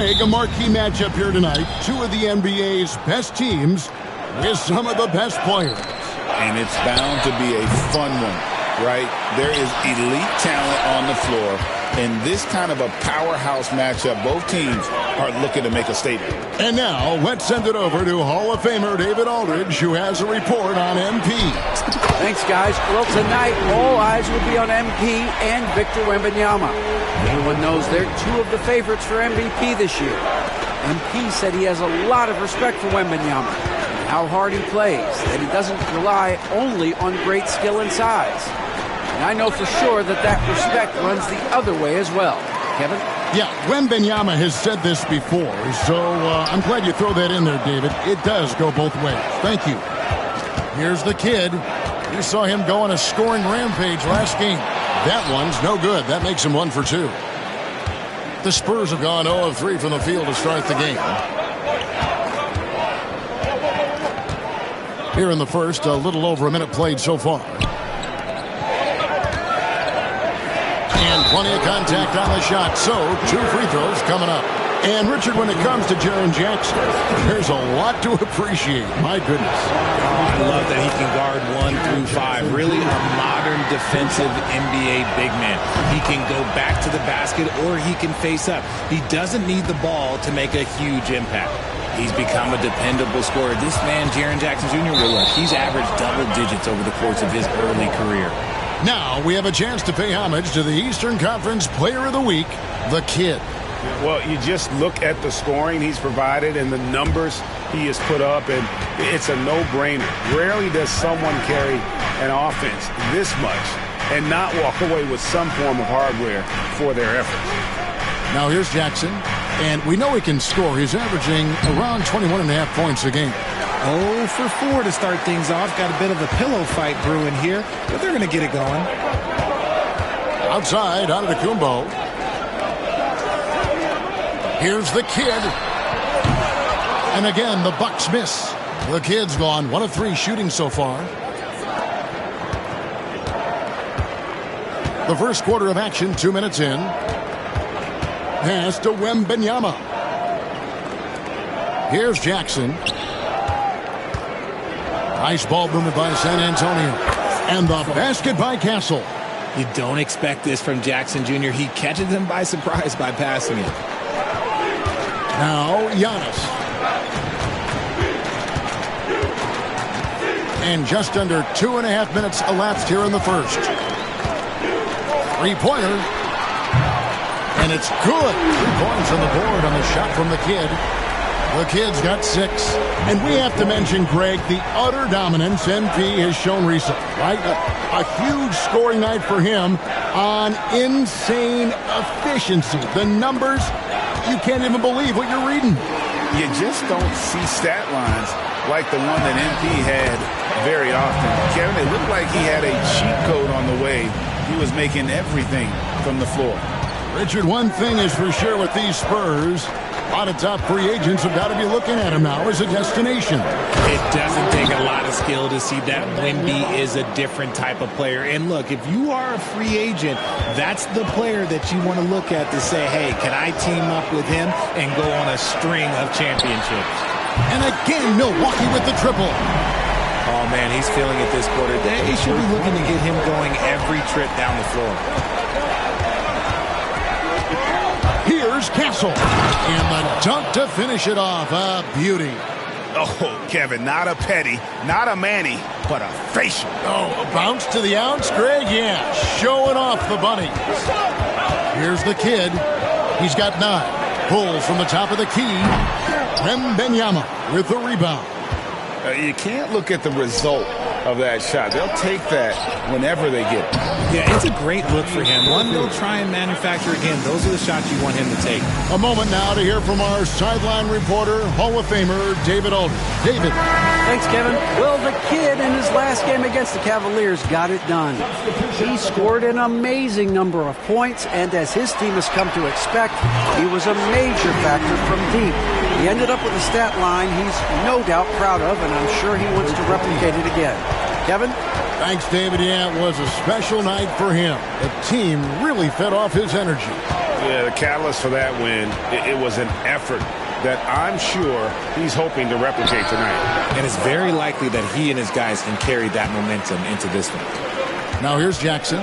A marquee matchup here tonight. Two of the NBA's best teams with some of the best players. And it's bound to be a fun one, right? There is elite talent on the floor. In this kind of a powerhouse matchup, both teams are looking to make a statement. And now, let's send it over to Hall of Famer David Aldridge, who has a report on MP. Thanks, guys. Well, tonight, all eyes will be on MP and Victor Wembanyama. Everyone knows they're two of the favorites for MVP this year. MP said he has a lot of respect for Wembanyama, how hard he plays, that he doesn't rely only on great skill and size. And I know for sure that respect runs the other way as well. Kevin? Yeah, Wembanyama has said this before, so I'm glad you throw that in there, David. It does go both ways. Thank you. Here's the kid. You saw him go on a scoring rampage last game. That one's no good. That makes him 1 for 2. The Spurs have gone 0 of 3 from the field to start the game. Here in the first, a little over a minute played so far. And plenty of contact on the shot, so 2 free throws coming up. And Richard, when it comes to Jaren Jackson, there's a lot to appreciate. My goodness. I love that he can guard 1 through 5. Really a modern defensive NBA big man. He can go back to the basket or he can face up. He doesn't need the ball to make a huge impact. He's become a dependable scorer. This man, Jaren Jackson Jr., he's averaged double digits over the course of his early career. Now we have a chance to pay homage to the Eastern Conference Player of the Week, the kid. Well, you just look at the scoring he's provided and the numbers he has put up, and it's a no-brainer. Rarely does someone carry an offense this much and not walk away with some form of hardware for their efforts. Now here's Jackson, and we know he can score. He's averaging around 21.5 points a game. 0 for 4 to start things off. Got a bit of a pillow fight brewing here, but they're going to get it going. Outside, Antetokounmpo. Here's the kid. And again, the Bucks miss. The kid's gone 1 of 3 shooting so far. The first quarter of action, 2 minutes in. Pass to Wembanyama. Here's Jackson. Nice ball movement by San Antonio. And the basket by Castle. You don't expect this from Jackson Jr. He catches them by surprise by passing it. Now, Giannis. And just under 2.5 minutes elapsed here in the first. Three-pointer. And it's good. 3 points on the board on the shot from the kid. The kid's got 6. And we have to mention, Greg, the utter dominance MP has shown recently, right? A huge scoring night for him on insane efficiency. The numbers, you can't even believe what you're reading. You just don't see stat lines like the one that MP had very often. Kevin, it looked like he had a cheat code on the way. He was making everything from the floor. Richard, one thing is for sure with these Spurs, a lot of top free agents have got to be looking at him now as a destination. It doesn't take a lot of skill to see that Wemby is a different type of player. And look, if you are a free agent, that's the player that you want to look at to say, hey, can I team up with him and go on a string of championships? And again, Milwaukee with the triple. Oh, man, he's feeling it this quarter. They should be looking to get him going every trip down the floor. Here's Castle. And the dunk to finish it off. A beauty. Oh, Kevin, not a petty, not a Manny, but a facial. Oh, a bounce to the ounce, Greg? Yeah, showing off the bunny. Here's the kid. He's got 9. Pulls from the top of the key. Wembanyama with the rebound. You can't look at the result of that shot. They'll take that whenever they get it. Yeah, it's a great look for him. One they'll try and manufacture again. Those are the shots you want him to take. A moment now to hear from our sideline reporter, Hall of Famer David Aldridge. David. Thanks, Kevin. Well, the kid in his last game against the Cavaliers got it done. He scored an amazing number of points, and as his team has come to expect, he was a major factor from deep. He ended up with a stat line he's no doubt proud of, and I'm sure he wants to replicate it again. Kevin? Thanks, David. Yeah, it was a special night for him. The team really fed off his energy. Yeah, the catalyst for that win, it was an effort that I'm sure he's hoping to replicate tonight. And it's very likely that he and his guys can carry that momentum into this one. Now here's Jackson.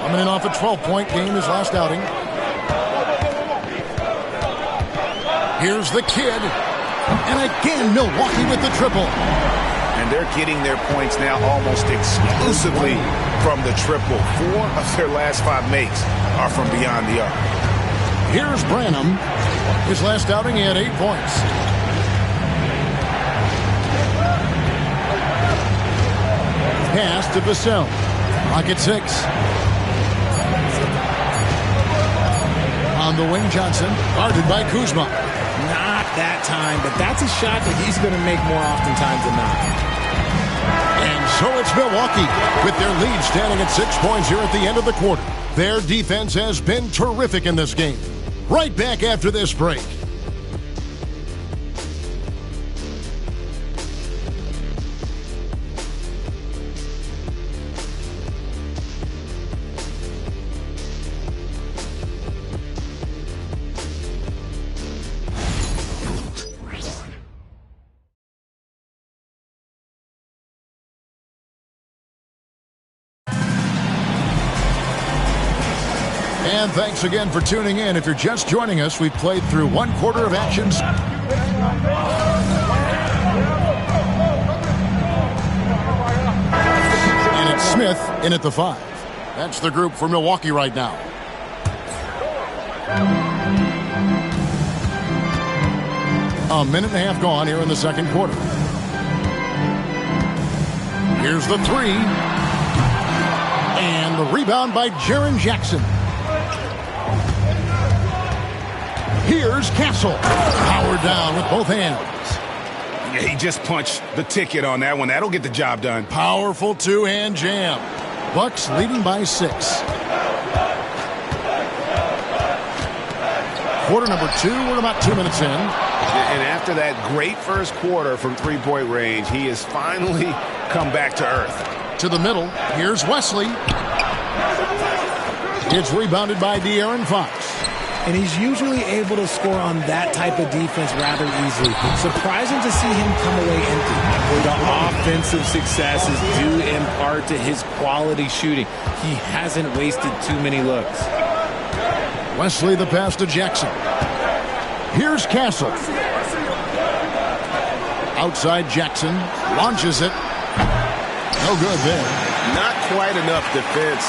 Coming in off a 12-point game his last outing. Here's the kid. And again, Milwaukee with the triple. And they're getting their points now almost exclusively from the triple. 4 of their last 5 makes are from beyond the arc. Here's Branham. His last outing, he had 8 points. Pass to Vassell. Clock at 6. On the wing, Johnson. Guarded by Kuzma. Not that time, but that's a shot that he's going to make more oftentimes than not. And so it's Milwaukee with their lead standing at 6 points here at the end of the quarter. Their defense has been terrific in this game. Right back after this break. And thanks again for tuning in. If you're just joining us, we've played through 1 quarter of actions. And it's Smith in at the 5. That's the group for Milwaukee right now. A minute and a half gone here in the second quarter. Here's the 3. And the rebound by Jaren Jackson. Here's Castle. Powered down with both hands. Yeah, he just punched the ticket on that one. That'll get the job done. Powerful two-hand jam. Bucks leading by 6. Quarter number 2. We're about 2 minutes in. And after that great first quarter from three-point range, he has finally come back to earth. To the middle. Here's Wesley. It's rebounded by De'Aaron Fox. And he's usually able to score on that type of defense rather easily. Surprising to see him come away empty. The offensive success is due in part to his quality shooting. He hasn't wasted too many looks. Wesley the pass to Jackson. Here's Castle. Outside Jackson. Launches it. No good there. Not quite enough defense.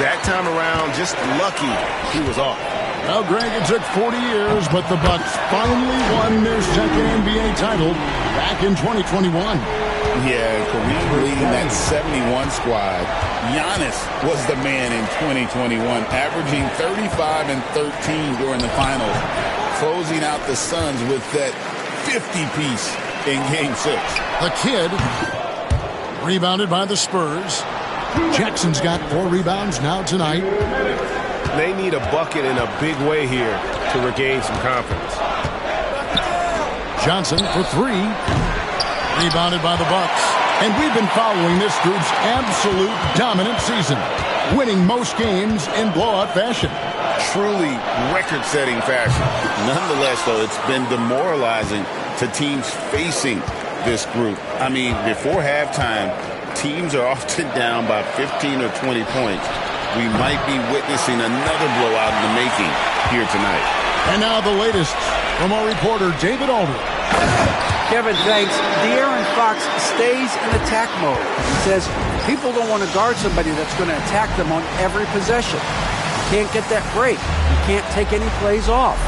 That time around, just lucky he was off. Well, Greg, it took 40 years, but the Bucks finally won their second NBA title back in 2021. Yeah, Kareem leading that 71 squad. Giannis was the man in 2021, averaging 35 and 13 during the finals, closing out the Suns with that 50-piece in Game 6. The kid, rebounded by the Spurs. Jackson's got 4 rebounds now tonight. They need a bucket in a big way here to regain some confidence. Johnson for 3. Rebounded by the Bucks. And we've been following this group's absolute dominant season, winning most games in blowout fashion. Truly record-setting fashion. Nonetheless, though, it's been demoralizing to teams facing this group. I mean, before halftime, teams are often down by 15 or 20 points. We might be witnessing another blowout in the making here tonight. And now the latest from our reporter, David Aldridge. Kevin, thanks. De'Aaron Fox stays in attack mode. He says people don't want to guard somebody that's going to attack them on every possession. You can't get that break. You can't take any plays off.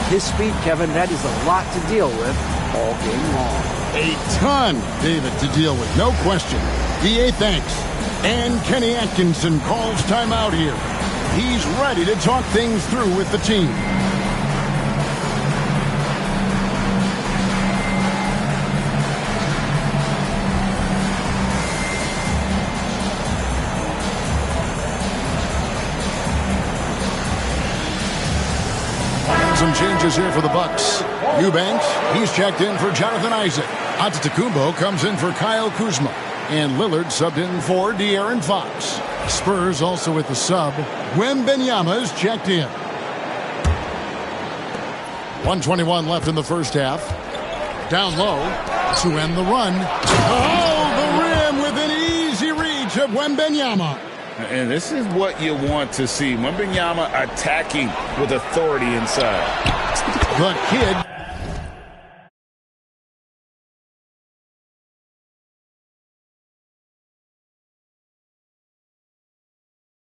His speed, Kevin, that is a lot to deal with all game long. A ton, David, to deal with, no question. DA, thanks. And Kenny Atkinson calls timeout here. He's ready to talk things through with the team. Some changes here for the Bucks. Eubanks, he's checked in for Jonathan Isaac. Antetokounmpo comes in for Kyle Kuzma. And Lillard subbed in for De'Aaron Fox. Spurs also with the sub. Wembanyama is checked in. 1:21 left in the first half. Down low to end the run. Oh, the rim with an easy reach of Wembanyama. And this is what you want to see. Wembanyama attacking with authority inside. The kid